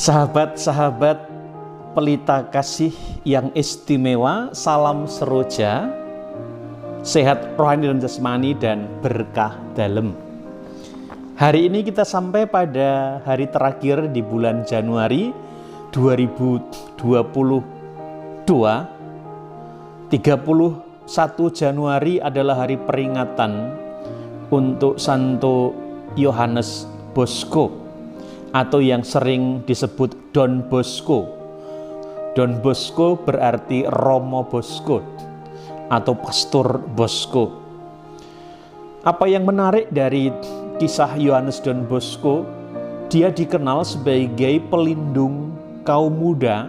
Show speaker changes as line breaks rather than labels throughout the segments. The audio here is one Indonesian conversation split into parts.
Sahabat-sahabat pelita kasih yang istimewa, salam seroja, sehat rohani dan jasmani dan berkah dalam. Hari ini kita sampai pada hari terakhir di bulan Januari 2022. 31 Januari adalah hari peringatan untuk Santo Yohanes Bosco, atau yang sering disebut Don Bosco. Don Bosco berarti Romo Bosco atau Pastor Bosco. Apa yang menarik dari kisah Yohanes Don Bosco, dia dikenal sebagai pelindung kaum muda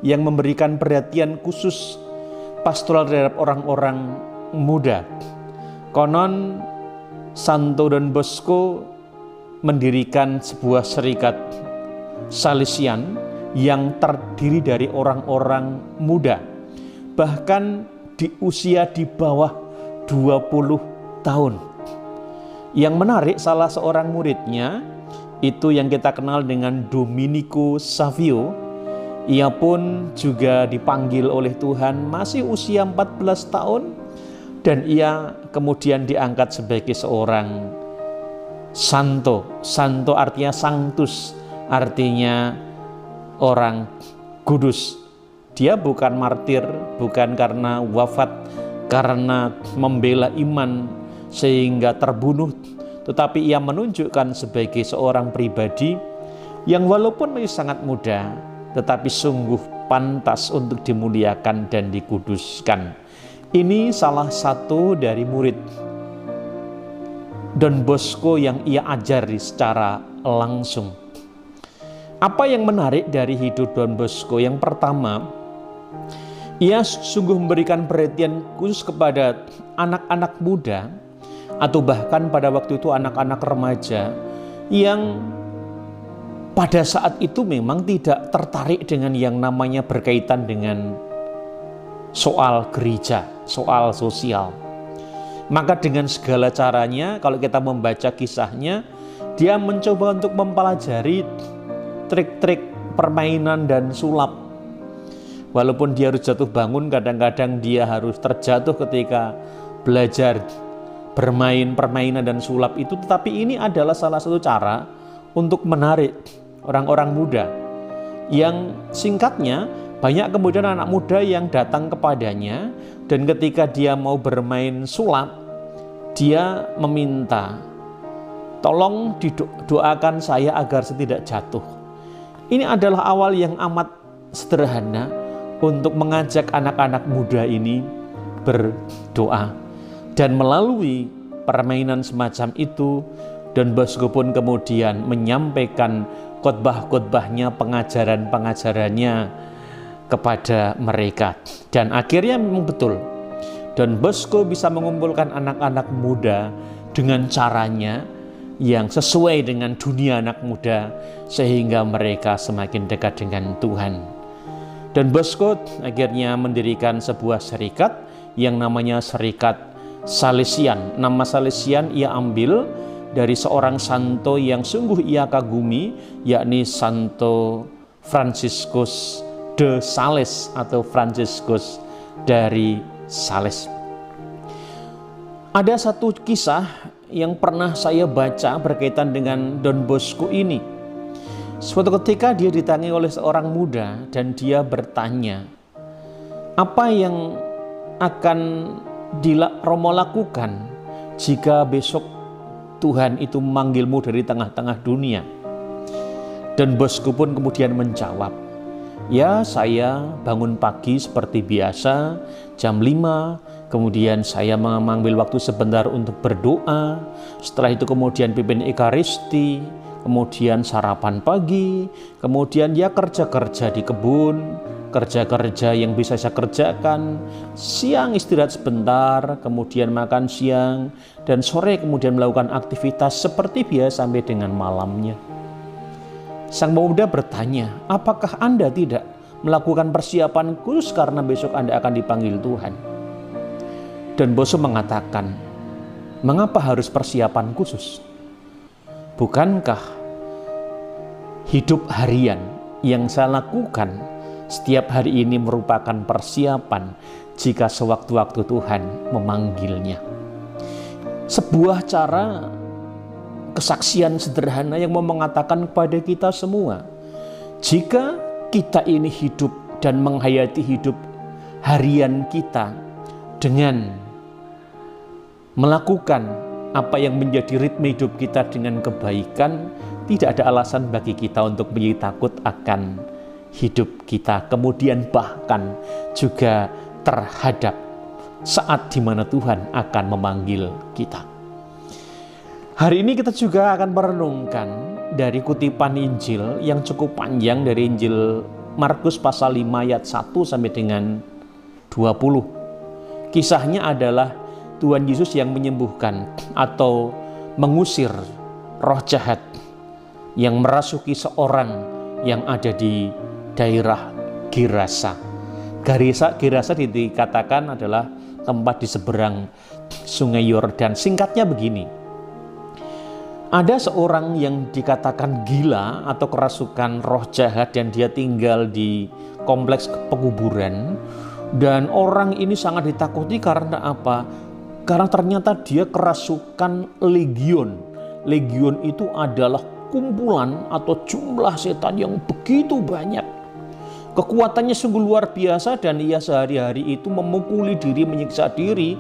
yang memberikan perhatian khusus pastoral terhadap orang-orang muda. Konon Santo Don Bosco mendirikan sebuah serikat Salesian yang terdiri dari orang-orang muda, bahkan di usia di bawah 20 tahun. Yang menarik, salah seorang muridnya itu yang kita kenal dengan Domenico Savio, ia pun juga dipanggil oleh Tuhan masih usia 14 tahun, dan ia kemudian diangkat sebagai seorang Santo. Santo artinya sanctus, artinya orang kudus. Dia bukan martir, bukan karena wafat karena membela iman sehingga terbunuh, tetapi ia menunjukkan sebagai seorang pribadi yang walaupun masih sangat muda, tetapi sungguh pantas untuk dimuliakan dan dikuduskan. Ini salah satu dari murid Don Bosco yang ia ajari secara langsung. Apa yang menarik dari hidup Don Bosco? Yang pertama, ia sungguh memberikan perhatian khusus kepada anak-anak muda, atau bahkan pada waktu itu anak-anak remaja yang pada saat itu memang tidak tertarik dengan yang namanya berkaitan dengan soal gereja, soal sosial. Maka dengan segala caranya, kalau kita membaca kisahnya, dia mencoba untuk mempelajari trik-trik permainan dan sulap. Walaupun dia harus jatuh bangun, kadang-kadang dia harus terjatuh ketika belajar bermain permainan dan sulap itu. Tetapi ini adalah salah satu cara untuk menarik orang-orang muda. Yang singkatnya, banyak kemudian anak muda yang datang kepadanya, dan ketika dia mau bermain sulap, dia meminta, tolong didoakan saya agar saya tidak jatuh. Ini adalah awal yang amat sederhana untuk mengajak anak-anak muda ini berdoa. Dan melalui permainan semacam itu, Don Bosco pun kemudian menyampaikan khotbah-khotbahnya, pengajaran-pengajarannya kepada mereka. Dan akhirnya memang betul, Don Bosco bisa mengumpulkan anak-anak muda dengan caranya yang sesuai dengan dunia anak muda, sehingga mereka semakin dekat dengan Tuhan. Don Bosco akhirnya mendirikan sebuah serikat yang namanya Serikat Salesian. Nama Salesian ia ambil dari seorang santo yang sungguh ia kagumi, yakni Santo Franciscus de Sales atau Franciscus dari Sales. Ada satu kisah yang pernah saya baca berkaitan dengan Don Bosco ini. Suatu ketika dia ditanyai oleh seorang muda dan dia bertanya, apa yang akan Romo lakukan jika besok Tuhan itu memanggilmu dari tengah-tengah dunia? Dan Bosco pun kemudian menjawab, ya, saya bangun pagi seperti biasa jam 5, kemudian saya mengambil waktu sebentar untuk berdoa, setelah itu kemudian pimpin Ekaristi, kemudian sarapan pagi, kemudian ya kerja-kerja di kebun, kerja-kerja yang bisa saya kerjakan, siang istirahat sebentar, kemudian makan siang, dan sore kemudian melakukan aktivitas seperti biasa sampai dengan malamnya. Sang pemuda bertanya, apakah Anda tidak melakukan persiapan khusus karena besok Anda akan dipanggil Tuhan? Dan Bosco mengatakan, mengapa harus persiapan khusus? Bukankah hidup harian yang saya lakukan setiap hari ini merupakan persiapan jika sewaktu-waktu Tuhan memanggilnya. Sebuah cara kesaksian sederhana yang mau mengatakan kepada kita semua, jika kita ini hidup dan menghayati hidup harian kita dengan melakukan apa yang menjadi ritme hidup kita dengan kebaikan, tidak ada alasan bagi kita untuk menjadi takut akan hidup kita, kemudian bahkan juga terhadap saat di mana Tuhan akan memanggil kita. Hari ini kita juga akan merenungkan dari kutipan Injil yang cukup panjang dari Injil Markus pasal 5 ayat 1 sampai dengan 20. Kisahnya adalah Tuhan Yesus yang menyembuhkan atau mengusir roh jahat yang merasuki seorang yang ada di daerah Gerasa. Gerasa dikatakan adalah tempat di seberang Sungai Yordan. Singkatnya begini, ada seorang yang dikatakan gila atau kerasukan roh jahat dan dia tinggal di kompleks penguburan, dan orang ini sangat ditakuti karena apa? Karena ternyata dia kerasukan legion. Legion itu adalah kumpulan atau jumlah setan yang begitu banyak. Kekuatannya sungguh luar biasa dan ia sehari-hari itu memukuli diri, menyiksa diri.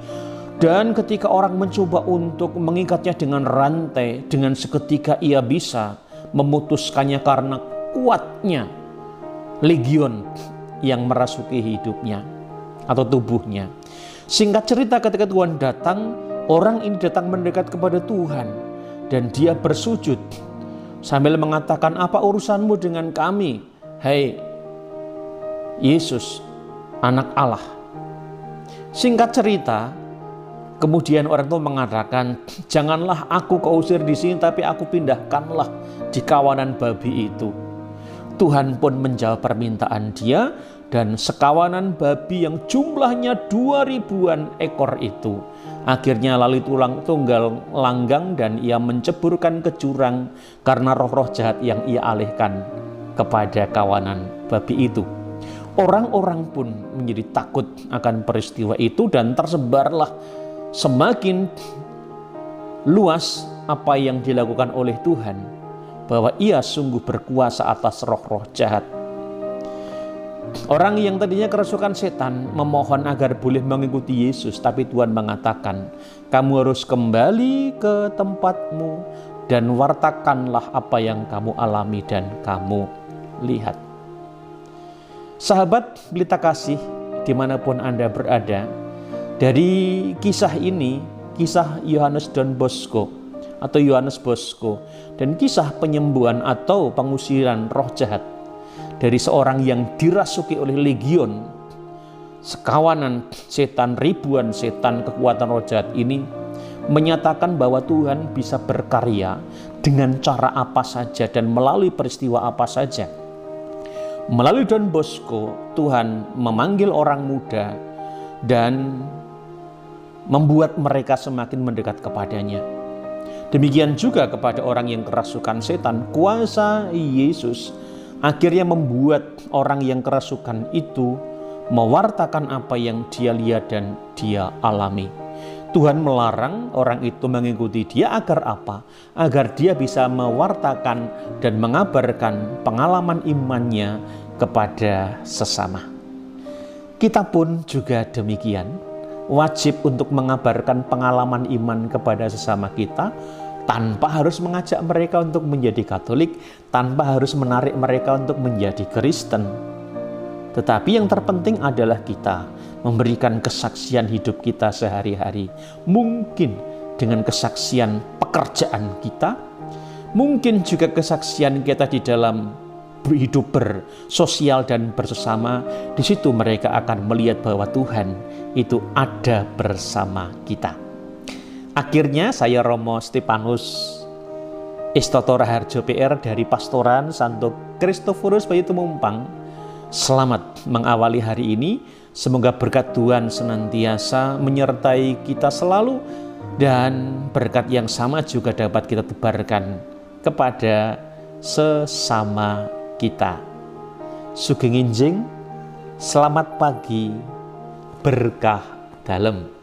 Dan ketika orang mencoba untuk mengikatnya dengan rantai, dengan seketika ia bisa memutuskannya karena kuatnya legion yang merasuki hidupnya atau tubuhnya. Singkat cerita, ketika Tuhan datang, orang ini datang mendekat kepada Tuhan dan dia bersujud sambil mengatakan, apa urusanmu dengan kami, hai Yesus, anak Allah? Singkat cerita, kemudian orang itu mengatakan, janganlah aku kau usir di sini, tapi aku pindahkanlah di kawanan babi itu. Tuhan pun menjawab permintaan dia, dan sekawanan babi yang jumlahnya 2.000-an ekor itu akhirnya lalu tunggal langgang dan ia menceburkan ke jurang karena roh-roh jahat yang ia alihkan kepada kawanan babi itu. Orang-orang pun menjadi takut akan peristiwa itu dan tersebarlah semakin luas apa yang dilakukan oleh Tuhan, bahwa ia sungguh berkuasa atas roh-roh jahat. Orang yang tadinya kerasukan setan memohon agar boleh mengikuti Yesus, tapi Tuhan mengatakan, kamu harus kembali ke tempatmu dan wartakanlah apa yang kamu alami dan kamu lihat. Sahabat pelita kasih, dimanapun Anda berada, dari kisah ini, kisah Yohanes Don Bosco atau Yohanes Bosco, dan kisah penyembuhan atau pengusiran roh jahat dari seorang yang dirasuki oleh legion, sekawanan setan, ribuan setan, kekuatan roh jahat ini menyatakan bahwa Tuhan bisa berkarya dengan cara apa saja dan melalui peristiwa apa saja. Melalui Don Bosco, Tuhan memanggil orang muda dan membuat mereka semakin mendekat kepadanya. Demikian juga kepada orang yang kerasukan setan, kuasa Yesus akhirnya membuat orang yang kerasukan itu mewartakan apa yang dia lihat dan dia alami. Tuhan melarang orang itu mengikuti dia agar apa? Agar dia bisa mewartakan dan mengabarkan pengalaman imannya kepada sesama. Kita pun juga demikian, wajib untuk mengabarkan pengalaman iman kepada sesama kita, tanpa harus mengajak mereka untuk menjadi Katolik, tanpa harus menarik mereka untuk menjadi Kristen. Tetapi yang terpenting adalah kita memberikan kesaksian hidup kita sehari-hari. Mungkin dengan kesaksian pekerjaan kita, mungkin juga kesaksian kita di dalam hidup bersosial dan bersesama. Di situ mereka akan melihat bahwa Tuhan itu ada bersama kita. Akhirnya saya Romo Stepanus Istoto Raharjo PR dari Pastoran Santo Kristoforus Bayu Tumumpang, selamat mengawali hari ini. Semoga berkat Tuhan senantiasa menyertai kita selalu, dan berkat yang sama juga dapat kita tebarkan kepada sesama kita. Sugeng Enjing, selamat pagi, berkah dalem.